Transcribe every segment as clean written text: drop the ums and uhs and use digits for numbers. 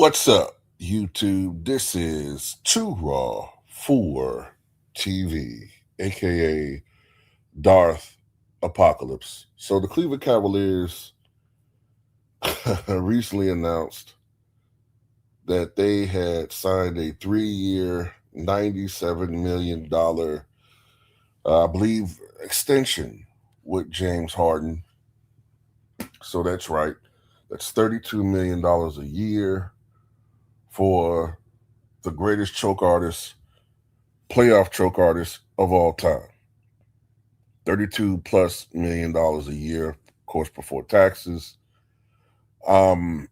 What's up, YouTube? This is Too Raw for TV, aka Darth Apocalypse. So the Cleveland Cavaliers recently announced that they had signed a 3-year, $97 million, I believe, extension with James Harden. So that's right. That's $32 million a year for the greatest choke artist, playoff choke artist of all time. 32 plus $1 million a year, of course, before taxes. Um,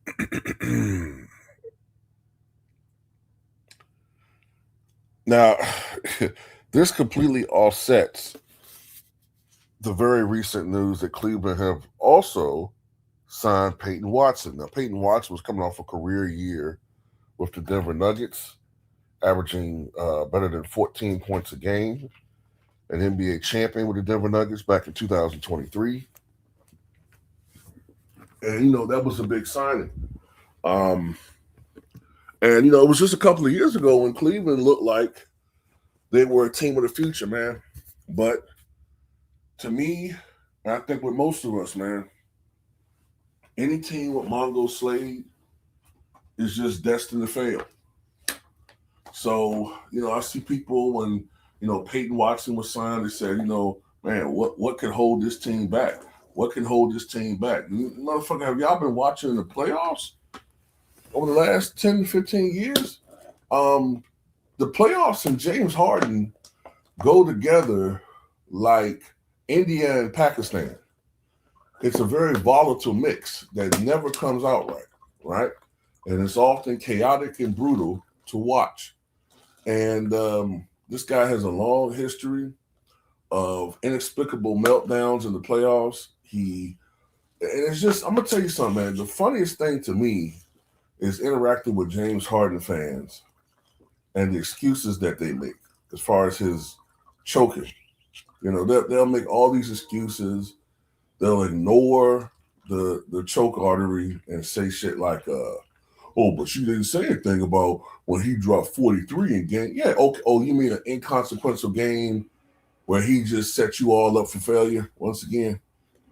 now, this completely offsets the very recent news that Cleveland have also signed Peyton Watson. Now, Peyton Watson was coming off a career year with the Denver Nuggets, averaging better than 14 points a game, an NBA champion with the Denver Nuggets back in 2023. And, that was a big signing. Um, and, it was just a couple of years ago when Cleveland looked like they were a team of the future, man. But to me, and I think with most of us, man, any team with Mongo Slade is just destined to fail. So, I see people when, Peyton Watson was signed, they said, man, what can hold this team back? What can hold this team back? Motherfucker, have y'all been watching the playoffs over the last 10 to 15 years? The playoffs and James Harden go together like India and Pakistan. It's a very volatile mix that never comes out right? And it's often chaotic and brutal to watch. And this guy has a long history of inexplicable meltdowns in the playoffs. And it's just, I'm gonna tell you something, man. The funniest thing to me is interacting with James Harden fans and the excuses that they make as far as his choking. They'll make all these excuses. They'll ignore the choke artery and say shit like, "Oh, but you didn't say anything about when he dropped 43 in game." Yeah, okay. Oh, you mean an inconsequential game where he just set you all up for failure once again,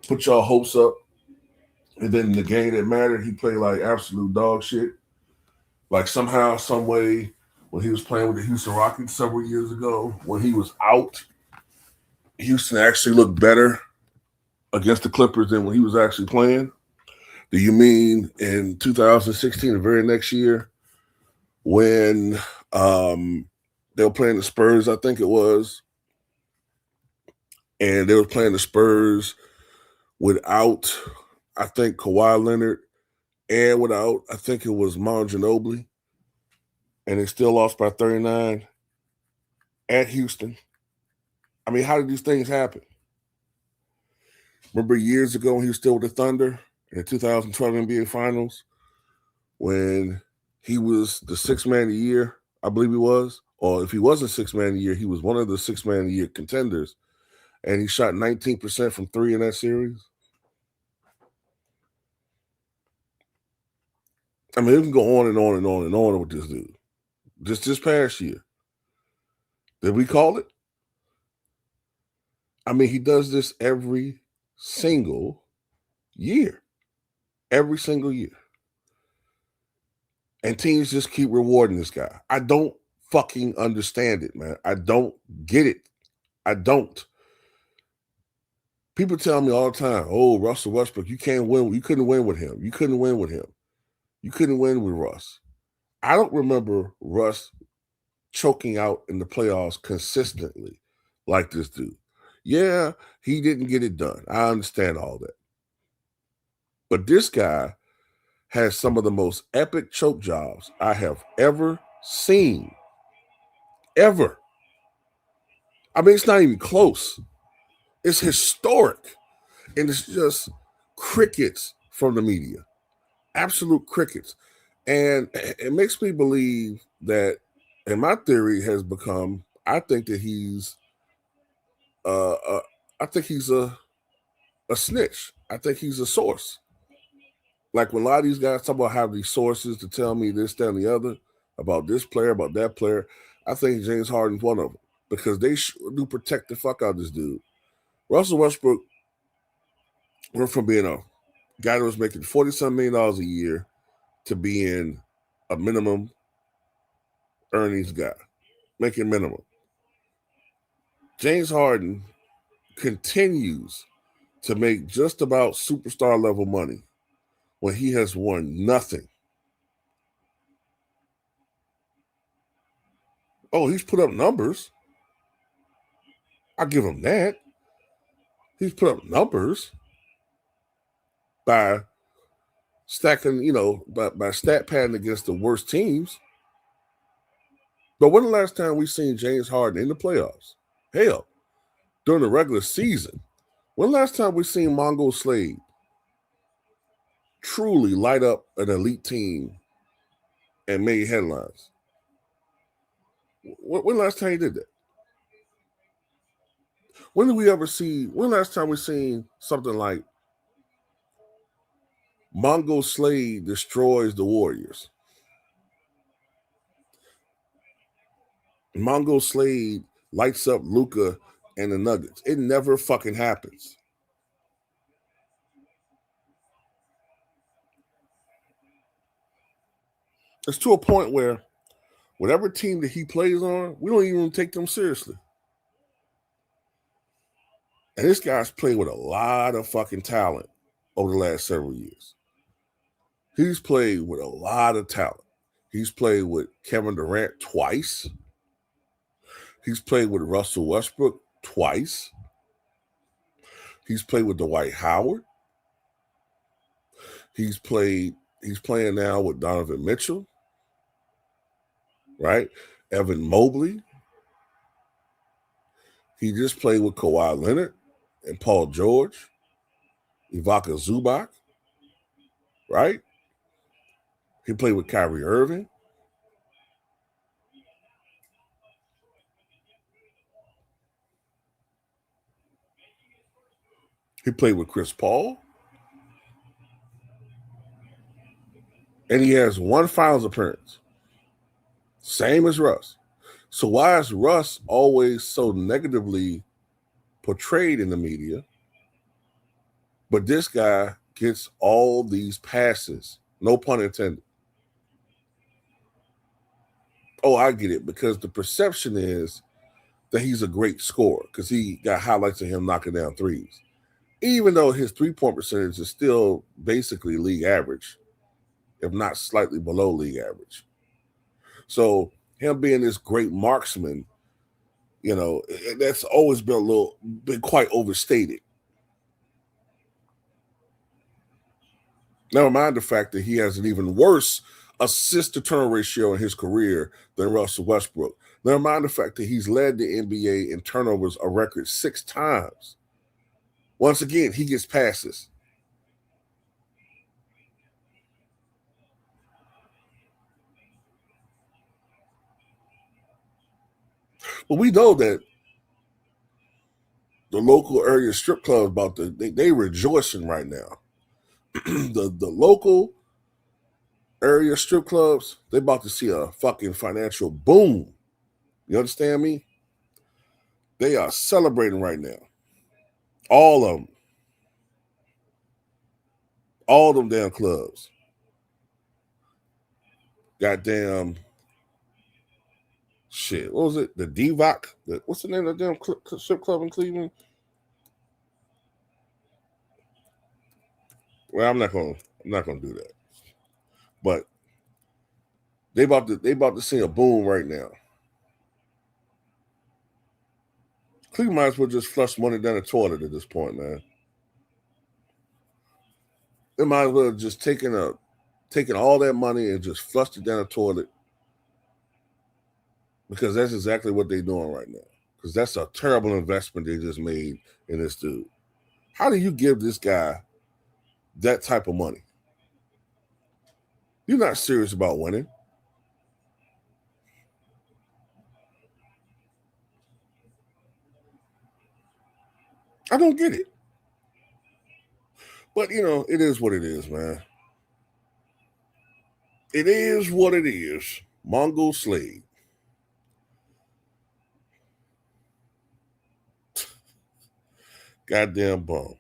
put y'all hopes up, and then the game that mattered, he played like absolute dog shit. Like somehow, some way, when he was playing with the Houston Rockets several years ago, when he was out, Houston actually looked better against the Clippers than when he was actually playing. Do you mean in 2016, the very next year, when they were playing the Spurs, I think it was, and they were playing the Spurs without, I think, Kawhi Leonard, and without, I think it was Mon Ginobili, and they still lost by 39 at Houston. I mean, how did these things happen? Remember years ago when he was still with the Thunder in the 2012 NBA Finals, when he was the sixth man of the year, I believe he was, or if he wasn't sixth man of the year, he was one of the sixth man of the year contenders, and he shot 19% from three in that series. I mean, it can go on and on and on and on with this dude. Just this past year. Did we call it? I mean, he does this every single year. Every single year. And teams just keep rewarding this guy. I don't fucking understand it, man. I don't get it. I don't. People tell me all the time, "Oh, Russell Westbrook, you can't win. You couldn't win with him. You couldn't win with him. You couldn't win with Russ." I don't remember Russ choking out in the playoffs consistently like this dude. Yeah, he didn't get it done. I understand all that. But this guy has some of the most epic choke jobs I have ever seen. Ever. I mean, it's not even close. It's historic. And it's just crickets from the media. Absolute crickets. And it makes me believe that, and my theory has become, I think that I think he's a snitch. I think he's a source. Like when a lot of these guys talk about having these sources to tell me this, that, and the other about this player, about that player, I think James Harden's one of them because they do protect the fuck out of this dude. Russell Westbrook went from being a guy that was making $40-some million a year to being a minimum earnings guy, making minimum. James Harden continues to make just about superstar level money when he has won nothing. Oh, he's put up numbers. I'll give him that. He's put up numbers by stacking, by stat padding against the worst teams. But when the last time we seen James Harden in the playoffs? Hell, during the regular season. When the last time we seen Mongo Slade truly light up an elite team and made headlines? When the last time he did that? When the last time we seen something like Mongo Slade destroys the Warriors? Mongo Slade lights up Luka and the Nuggets. It never fucking happens. It's to a point where whatever team that he plays on, we don't even take them seriously. And this guy's played with a lot of fucking talent over the last several years. He's played with a lot of talent. He's played with Kevin Durant twice. He's played with Russell Westbrook twice. He's played with Dwight Howard. He's playing now with Donovan Mitchell, right? Evan Mobley. He just played with Kawhi Leonard and Paul George, Ivica Zubac, right? He played with Kyrie Irving. He played with Chris Paul. And he has one finals appearance. Same as Russ. So why is Russ always so negatively portrayed in the media? But this guy gets all these passes. No pun intended. Oh, I get it. Because the perception is that he's a great scorer because he got highlights of him knocking down threes. Even though his three-point percentage is still basically league average, if not slightly below league average. So him being this great marksman, that's always been quite overstated. Never mind the fact that he has an even worse assist to turnover ratio in his career than Russell Westbrook. Never mind the fact that he's led the NBA in turnovers a record 6 times. Once again, he gets passes. But we know that the local area strip clubs they rejoicing right now. the local area strip clubs, they about to see a fucking financial boom. You understand me? They are celebrating right now. All of them. All them damn clubs. Goddamn shit. What was it? The DVOC? What's the name of the damn strip club in Cleveland? Well, I'm not gonna do that. But they about to see a boom right now. Cleveland might as well just flush money down the toilet at this point, man. They might as well just taking all that money and just flushed it down the toilet. Because that's exactly what they're doing right now. Because that's a terrible investment they just made in this dude. How do you give this guy that type of money? You're not serious about winning. I don't get it. But, it is what it is, man. It is what it is. Mongo Slade. Goddamn bum.